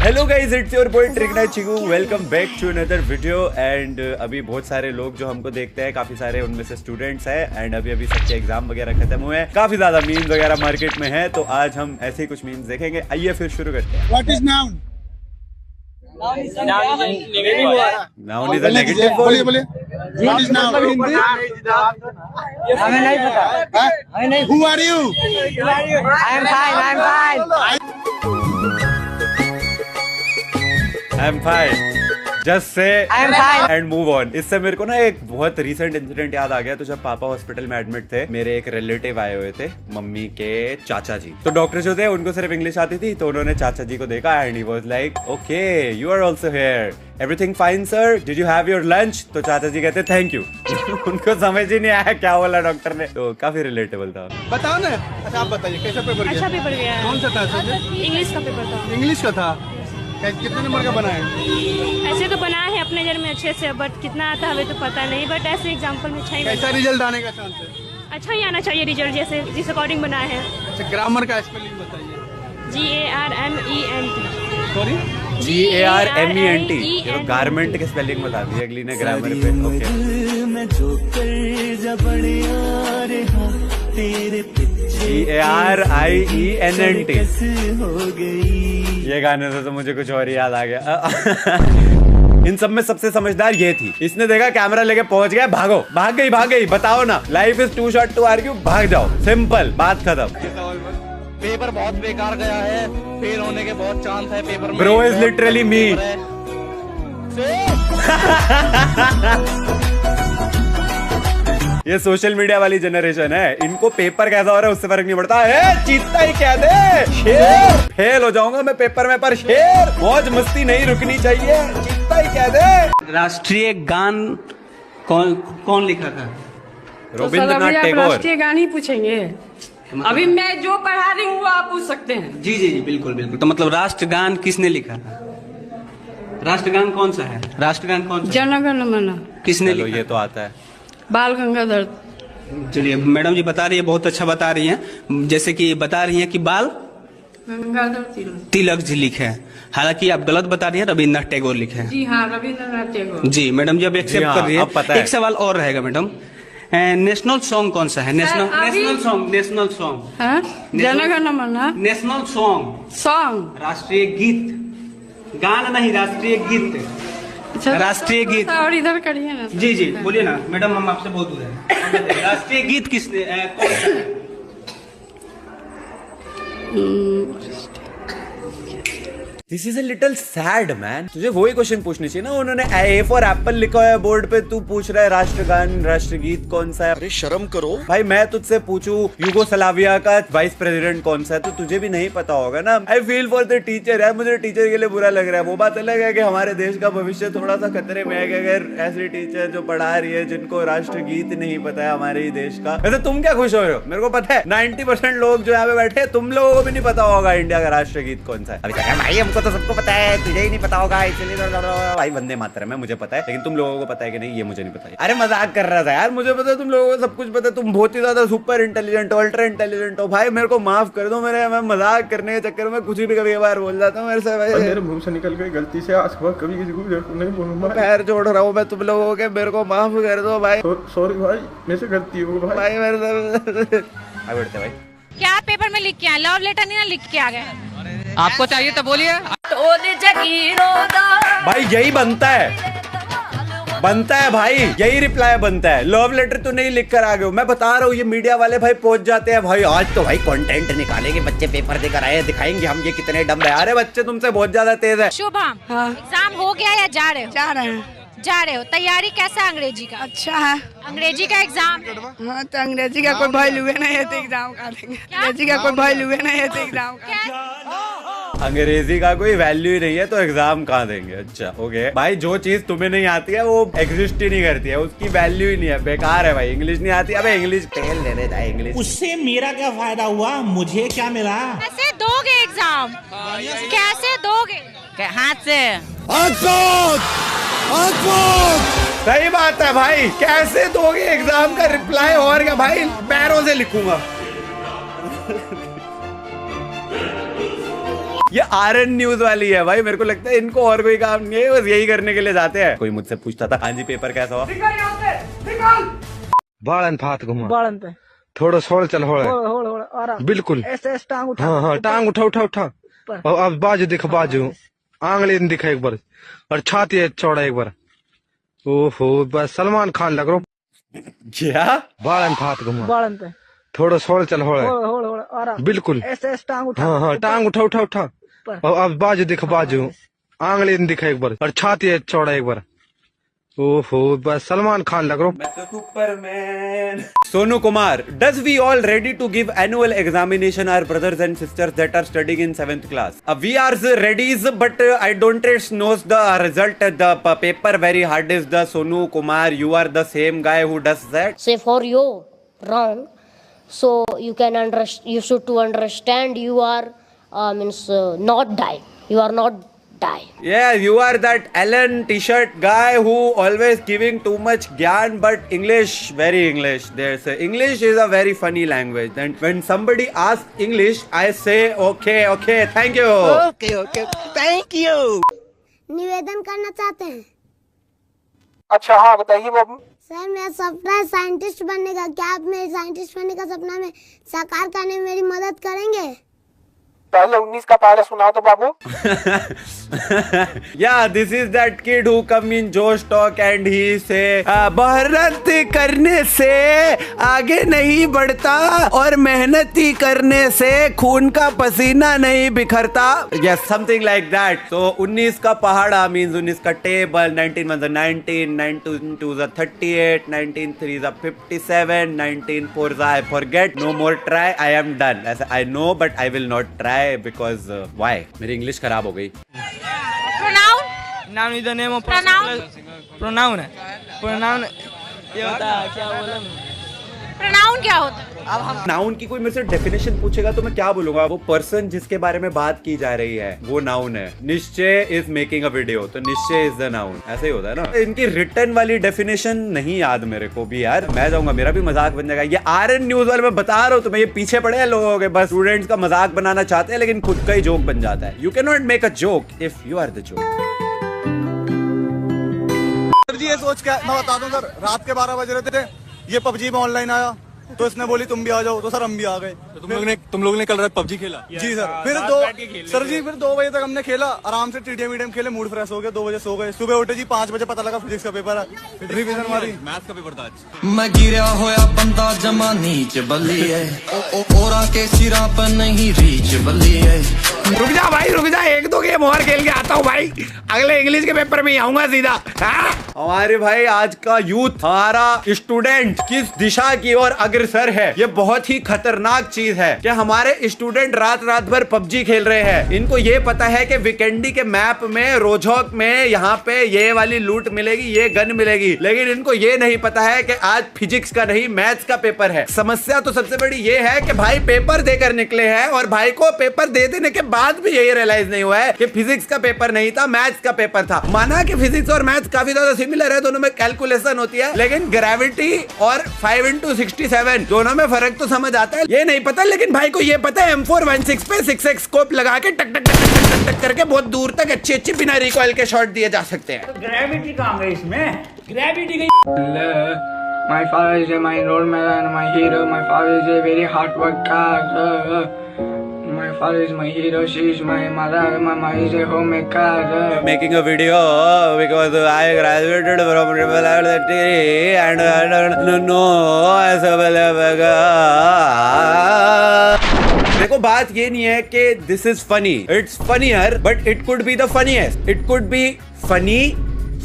Hello guys, it's your boy ट्रिकना Chiku. Welcome back to another video. And अभी बहुत सारे लोग जो हमको देखते हैं, काफी सारे उनमें से स्टूडेंट्स हैं। एंड अभी सबके एग्जाम वगैरह खत्म हुए हैं, काफी ज्यादा मीम्स वगैरह मार्केट में है। तो आज हम ऐसे ही कुछ मीम्स देखेंगे। आइए फिर शुरू करते हैं। What is noun? Noun is a negative. बोलिए बोलिए। What is noun? हमें नहीं पता। हमें नहीं। Who are you? I am fine. I am fine. Just say I'm fine. And move on. इससे मेरे को ना एक बहुत रीसेंट इंसिडेंट याद आ गया। तो जब पापा हॉस्पिटल में एडमिट थे, मेरे एक रिलेटिव आए हुए थे, मम्मी के चाचा जी। तो डॉक्टर जो थे उनको सिर्फ इंग्लिश आती थी, तो उन्होंने चाचा जी को देखा and he was like, okay you are also here, everything fine sir, did you have your lunch? तो चाचा जी कहते थैंक यू। उनको समझ ही नहीं आया क्या बोला डॉक्टर ने। तो काफी रिलेटेबल था। बताओ ना। अच्छा आप बताइए कैसा पेपर गया? अच्छा पेपर गया है। कौन सा था सब्जेक्ट? इंग्लिश का पेपर था। इंग्लिश का था। कितने नंबर का बना है? ऐसे तो बना है अपने नजर में अच्छे से, बट कितना आता है हमें तो पता नहीं। बट ऐसे एग्जाम्पल में अच्छा ही कैसा रिजल्ट आने का चांस है? अच्छा ही आना चाहिए रिजल्ट, जैसे जिस अकॉर्डिंग बना है। अच्छा ग्रामर का स्पेलिंग बताइए। GARMENT। Sorry GARMENT। ये तो गारमेंट के स्पेलिंग बता दी, अगली ने ग्रामर पे। GARIENT। ये गाने से तो मुझे कुछ और ही याद आ गया। इन सब में सबसे समझदार ये थी। इसने देखा कैमरा लेके पहुंच गया, भागो, भाग गई। बताओ ना, life is too short to argue, भाग जाओ, सिंपल, बात खत्म। पेपर बहुत बेकार गया है, फेल होने के बहुत चांस है पेपर में। ब्रो इज लिटरली मी। ये सोशल मीडिया वाली जनरेशन है, इनको पेपर कैसा हो रहा है उससे फर्क नहीं पड़ता है। चीता ही कह दे, शेर फेल हो जाऊंगा मैं पेपर में, पर शेर मौज मस्ती नहीं रुकनी चाहिए, चीता ही कह दे। राष्ट्रीय गान कौन लिखा था? रविंद्रनाथ टैगोर। राष्ट्रीय गान ही पूछेंगे? अभी मैं जो पढ़ा रही हूँ वो आप पूछ सकते हैं। जी जी जी बिल्कुल बिल्कुल। तो मतलब राष्ट्रगान किसने लिखा? राष्ट्रगान कौन सा है? राष्ट्रगान कौन सा? जन गण मन। किसने चलो लिखा? ये तो आता है। बाल गंगाधर। चलिए मैडम जी बता रही है, बहुत अच्छा बता रही हैं। जैसे कि बता रही हैं कि बाल गंगाधर तिलक जी लिखे हैं। हालांकि आप गलत बता रही हैं, रविन्द्रनाथ टैगोर लिखे हैं। जी हाँ, रविन्द्रनाथ टैगोर। जी मैडम जी अब एक्सेप्ट हाँ, कर रही अब पता है। एक सवाल और रहेगा मैडम। नेशनल सॉन्ग कौन सा है? नेशनल सॉन्ग हाँ? जन गण मन। नेशनल सॉन्ग, सॉन्ग, राष्ट्रीय गीत, गान नहीं, राष्ट्रीय गीत। राष्ट्रीय गीत। और इधर करिए ना। जी जी बोलिए ना मैडम, हम आपसे बहुत दूर हैं। राष्ट्रीय गीत किसने कौन सा है? This is a little sad man. तुझे वही क्वेश्चन पूछनी चाहिए ना। उन्होंने ए फॉर एप्पल लिखा है बोर्ड पे, तू पूछ रहा है राष्ट्रगान राष्ट्रगीत कौन सा है। अरे शर्म करो भाई। मैं तुझसे पूछूं यूगोस्लाविया का वाइस प्रेसिडेंट कौन सा है, तो तुझे भी नहीं पता होगा ना। I feel for the teacher यार, मुझे टीचर के लिए बुरा लग रहा है। वो बात अलग है कि हमारे देश का भविष्य थोड़ा सा खतरे में है कि अगर ऐसी टीचर जो पढ़ा रही है जिनको राष्ट्रगीत नहीं पता है हमारे ही देश का। वैसे तुम क्या खुश हो रहे हो? मेरे को पता है 90% लोग जो यहाँ पे बैठे, तुम लोगों को भी नहीं पता होगा इंडिया का राष्ट्रगीत कौन सा है। अभी भाई हमको तो सबको पता है, तुझे ही नहीं पता होगा, इसलिए भाई वंदे मातरम है, मुझे पता है, लेकिन तुम लोगों को पता है कि नहीं ये मुझे नहीं पता है। अरे मजाक कर रहा था यार, मुझे पता है, तुम लोगों को सब कुछ पता है। तुम बहुत ही ज्यादा सुपर इंटेलिजेंट हो, अल्ट्रा इंटेलिजेंट हो भाई। मेरे को माफ कर दो, मैं मजाक करने के चक्कर में कुछ भी कभी कभार बोल जाता हूँ मेरे से भाई। मेरे मुंह से निकल गई गलती से, आज कभी किसी को नहीं बोलूंगा। पैर जोड़ रहा हूँ मैं तुम लोगों के, मेरे को माफ कर दो भाई। सॉरी भाई, मेरे से गलती हो गई भाई मेरे से। बैठते भाई। क्या पेपर में लिख के आए? लव लेटर नहीं ना लिख के आ गए? आपको चाहिए तो बोलिए। भाई यही बनता है भाई, यही रिप्लाई बनता है। लव लेटर तो नहीं लिख कर आ गए हो, मैं बता रहा हूँ। ये मीडिया वाले भाई पहुंच जाते हैं भाई, आज तो भाई कंटेंट निकालेंगे, बच्चे पेपर देकर आए, दिखाएंगे हम ये कितने डम है। अरे बच्चे तुमसे बहुत ज्यादा तेज है। शुभम, हाँ। एग्जाम हो गया या जा रहे हो? जा रहे हो। तैयारी कैसा है अंग्रेजी का? अच्छा है। अंग्रेजी का एग्जाम। हाँ तो अंग्रेजी का कोई वैल्यू नहीं है तो एग्जाम का देंगे। अंग्रेजी का कोई वैल्यू नहीं है तो एग्जाम का। अंग्रेजी का कोई वैल्यू ही नहीं है तो एग्जाम कहाँ देंगे? अच्छा ओके भाई, जो चीज तुम्हें नहीं आती है वो एग्जिस्ट ही नहीं करती है, उसकी वैल्यू ही नहीं है, बेकार है भाई। इंग्लिश नहीं आती, अबे इंग्लिश फेल ले रहे इंग्लिश। उससे मेरा क्या फायदा हुआ? मुझे क्या मिला? कैसे दोगे एग्जाम? कैसे दोगे? हाथ से। सही बात है भाई, कैसे दोगे एग्जाम का रिप्लाई? और क्या भाई, पैरों से लिखूंगा। ये आरएन न्यूज वाली है भाई, मेरे को लगता है इनको और कोई काम नहीं है, बस यही करने के लिए जाते हैं। कोई मुझसे पूछता था हाँ जी पेपर कैसा हुआ, बालन फात घुमा बालन पे थोड़ा सोल चल हो आराम बिल्कुल ऐसे टांग उठा। हाँ हाँ टांग उठा उठा उठा और अब बाजू दिख बाजू आंगली दिखा एक बार और छाती है चौड़ा एक बार। ओहो बस सलमान खान लग रहा क्या बालन फात घुमा बालन पे थोड़ा सोल चल हो आराम बिल्कुल ऐसे टांग उठा। हाँ हाँ टांग उठा उठा उठा और अब बाजू दिख बाजू आंगली दिखा एक बार और छाती है चौड़ा एक बार। ओहो बस सलमान खान लग रहा Superman. Sonu Kumar, does we all ready to give annual examination our brothers and sisters that are studying in 7th class? We are ready, but I don't knows the result. The paper very hard is the Sonu Kumar. You are the same guy who does that. Say for you wrong, so you can you should to understand you are not die. You are not die. Yeah, you are that Alan T-shirt guy who always giving too much gyan, but English very English. There's English is a very funny language. And when somebody asks English, I say okay, thank you. Okay, thank you. निवेदन करना चाहते हैं। अच्छा हाँ बताइए बाबू। Sir मेरा सपना है साइंटिस्ट बनने का, क्या आप मेरे साइंटिस्ट बनने का सपना में साकार करने में मेरी मदद करेंगे? पहले 19 का पहाड़ा सुनाओ तो बाबू। Yeah, this is that kid who come in Josh Talk and he say मेहनत करने से आगे नहीं बढ़ता और मेहनत ही करने से खून का पसीना नहीं बिखरता। Yes, something like that. So 19 का पहाड़ा means 19 का table, 19 1 19, 19 2 38, 19 3 57, 19 4 I forget, no more try, I am done. ऐसा I know but I will not try because why? मेरी इंग्लिश खराब हो गई। Noun is the name of pronoun है। pronoun ये होता है क्या बोले? प्रोनाउन क्या होता है? अब हम नाउन की कोई मेरे से डेफिनेशन पूछेगा तो मैं क्या बोलूंगा? वो पर्सन जिसके बारे में बात की जा रही है वो नाउन है। निश्चय इज मेकिंग अ वीडियो, तो निश्चय इज द नाउन, ऐसे ही होता है ना। इनकी रिटर्न वाली डेफिनेशन नहीं याद मेरे को भी यार, मैं जाऊंगा मेरा भी मजाक बन जाएगा। ये आरएन न्यूज वाले मैं बता रहा हूँ तुम्हें, ये पीछे पड़े हैं लोगों के, बस स्टूडेंट्स का मजाक बनाना चाहते हैं लेकिन खुद का ही जोक बन जाता है। You can not make a joke if you are the joke. Sir जी ये सोच के मैं बता दूं सर, रात के 12 बज रहे थे, ये पबजी में ऑनलाइन आया तो इसने बोली तुम भी आ जाओ, तो सर हम भी आ गए। तो तुम लोग ने कल रात पबजी खेला? जी सर। फिर 2 बजे तक हमने खेला, आराम से टीडीएम खेले, मूड फ्रेश हो गया, 2 बजे सो गए। सुबह उठे जी 5 बजे, पता लगा फिजिक्स का पेपर है, रिवीजन मारी, मैथ्स का पेपर था आज। मैं गिरा होया बंदा जमा नीच बल्ली है, ओरा के सिरा पर नहीं रीच बल्ली है। रुक जा भाई रुक जा, 1-2 गेम और खेल के आता हूँ भाई, अगले इंग्लिश के पेपर में आऊंगा सीधा। हमारे भाई आज का यूथ, हमारा स्टूडेंट किस दिशा की ओर अग्रसर है, ये बहुत ही खतरनाक चीज है कि हमारे स्टूडेंट रात भर पबजी खेल रहे हैं। इनको ये पता है कि वीकेंडी के मैप में रोजोक में यहाँ पे ये वाली लूट मिलेगी, ये गन मिलेगी, लेकिन इनको ये नहीं पता है कि आज फिजिक्स का नहीं मैथ्स का पेपर है। समस्या तो सबसे बड़ी ये है कि भाई पेपर देकर निकले हैं और भाई को पेपर दे देने के बाद भी यही रियलाइज नहीं हुआ है कि फिजिक्स का पेपर नहीं था, मैथ्स का पेपर था। माना कि फिजिक्स और मैथ्स काफी ज्यादा सिमिलर है, दोनों में कैलकुलेशन होती है, लेकिन ग्रेविटी और 5 × 67 दोनों में फर्क तो समझ आता है। ये नहीं पता, लेकिन भाई को ये पता है M416 पे 6x स्कोप लगा के टक टक टक टक टक करके बहुत दूर तक अच्छे बिना रिकॉइल के शॉट दिए जा सकते हैं। ग्रेविटी कहाँ गई इसमें? ग्रेविटी गई। My father is my role model, my hero. My father is a very hard worker. My father is my hero. She is my mother. My mother is a homemaker. Making a video because I graduated from Rebel and no as देखो बात ये नहीं है कि this is funny, it's funnier but it could be the funniest, it could be funny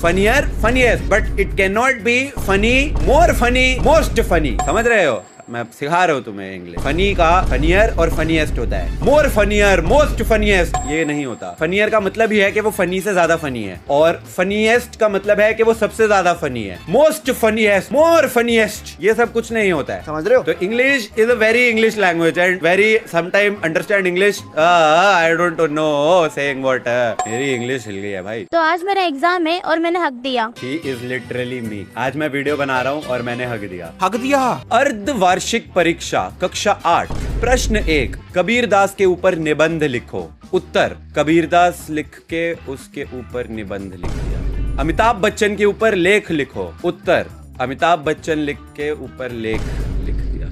funniest, but it cannot be funny, more funny, most funny। समझ रहे हो? मैं सिखा रहा हूँ तुम्हें इंग्लिश। फनी का फनियर और फनीएस्ट होता है, मोर फनियर, मोस्ट फनीएस्ट ये नहीं होता। फनियर का मतलब ही है कि वो फनी से ज्यादा फनी है, और फनीएस्ट का मतलब है कि वो सबसे ज्यादा फनी है। मोस्ट फनीएस्ट, मोर फनीएस्ट ये सब कुछ नहीं होता है, समझ रहे हो? तो English is a very English language and very sometime understand English. I don't know saying what. मेरी इंग्लिश हिल गई है भाई। तो आज मेरा एग्जाम है और मैंने हक दिया। He is literally me। आज मैं वीडियो बना रहा हूँ और मैंने हक दिया। हक दिया। अर्धवार्षिक परीक्षा कक्षा 8 प्रश्न 1, कबीरदास के ऊपर निबंध लिखो। उत्तर, कबीरदास लिख के उसके ऊपर निबंध लिख दिया। अमिताभ बच्चन के ऊपर लेख लिखो। उत्तर, अमिताभ बच्चन लिख के ऊपर लेख लिख दिया।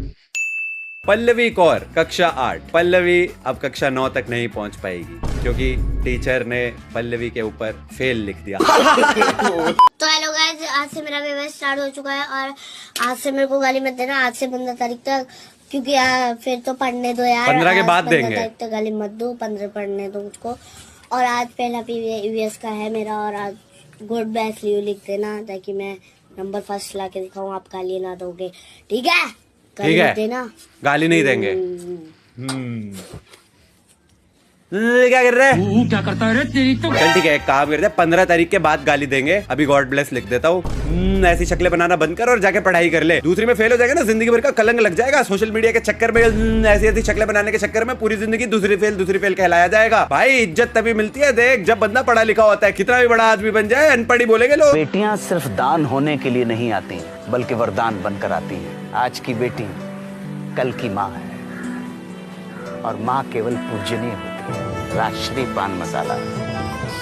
पल्लवी कौर, कक्षा 8। पल्लवी अब कक्षा 9 तक नहीं पहुंच पाएगी क्योंकि टीचर ने पल्लवी के ऊपर फेल लिख दिया। तो हेलो गाइस, आज से मेरा पेपर स्टार्ट हो चुका है और आज से मेरे को गाली मत देना। आज से 15 तारीख तक, क्योंकि यार फिर तो पढ़ने दो यार। 15 के बाद 15 देंगे। तारीख तक गाली मत दो, 15 पढ़ने दो मुझको। और आज पहला ईवीएस का है मेरा और आज गुड बेस्ट लीव लिख देना ताकि मैं नंबर फर्स्ट ला के दिखाऊँ। आप गाली ना दोगे, ठीक है? ठीक है, देना, गाली नहीं देंगे। क्या कर रहे हैं? क्या करता है तेरी तो। चल ठीक है, एक काम करते हैं, 15 तारीख के बाद गाली देंगे। अभी गॉड ब्लेस लिख देता हूँ। ऐसी शक्लें बनाना बंद कर और जाके पढ़ाई कर ले। दूसरी में फेल हो जाएगा ना, जिंदगी भर का कलंक लग जाएगा। सोशल मीडिया के चक्कर में ऐसी ऐसी शक्लें बनाने के चक्कर में पूरी जिंदगी दूसरी फेल कहलाया जाएगा। भाई इज्जत तभी मिलती है देख जब बंदा पढ़ा लिखा होता है। कितना भी बड़ा आदमी बन जाए, अनपढ़ ही बोलेंगे लोग। बेटियां सिर्फ दान होने के लिए नहीं आती बल्कि वरदान बनकर आती हैं। आज की बेटी कल की माँ है और माँ केवल पूजनीय होती है। राजश्री पान मसाला,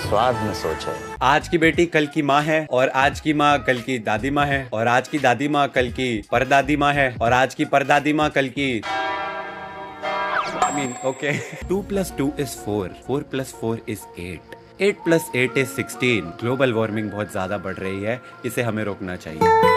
स्वाद में सोच है। आज की बेटी कल की माँ है और आज की माँ कल की दादी माँ है और आज की दादी माँ कल की परदादी माँ है और आज की परदादी माँ कल की ओके 2 + 2 = 4, 4 + 4 = 8, 8 + 8 = 16। ग्लोबल वार्मिंग बहुत ज्यादा बढ़ रही है, इसे हमें रोकना चाहिए।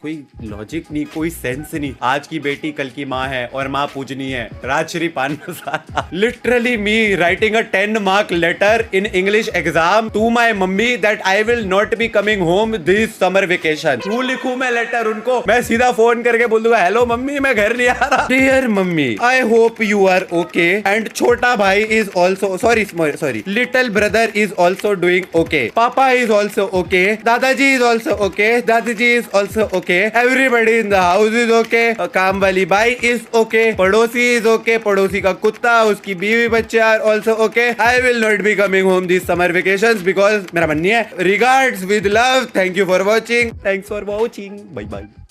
कोई लॉजिक नहीं, कोई सेंस नहीं। आज की बेटी कल की माँ है और माँ पूजनी है। Rajshri Pan Masala. Literally me writing a 10 mark letter in English exam to my mummy that I will not be coming home this summer vacation. तू लिखूं मैं लेटर उनको? मैं सीधा फोन करके बोल दूंगा, हेलो मम्मी मैं घर नहीं आ रहा। Dear mummy, I hope you are okay and छोटा भाई is also sorry little brother is also doing okay. Papa is also okay. दादाजी इज ऑल्सो ओके। दादी जी is also okay. Everybody in the house is okay. काम वाली बाई is okay. पड़ोसी is okay. पड़ोसी का कुत्ता, उसकी बीवी बच्चे are also okay. I will not be coming home this summer vacations because मेरा मन नहीं है। Regards with love. Thank you for watching. Thanks for watching. Bye bye.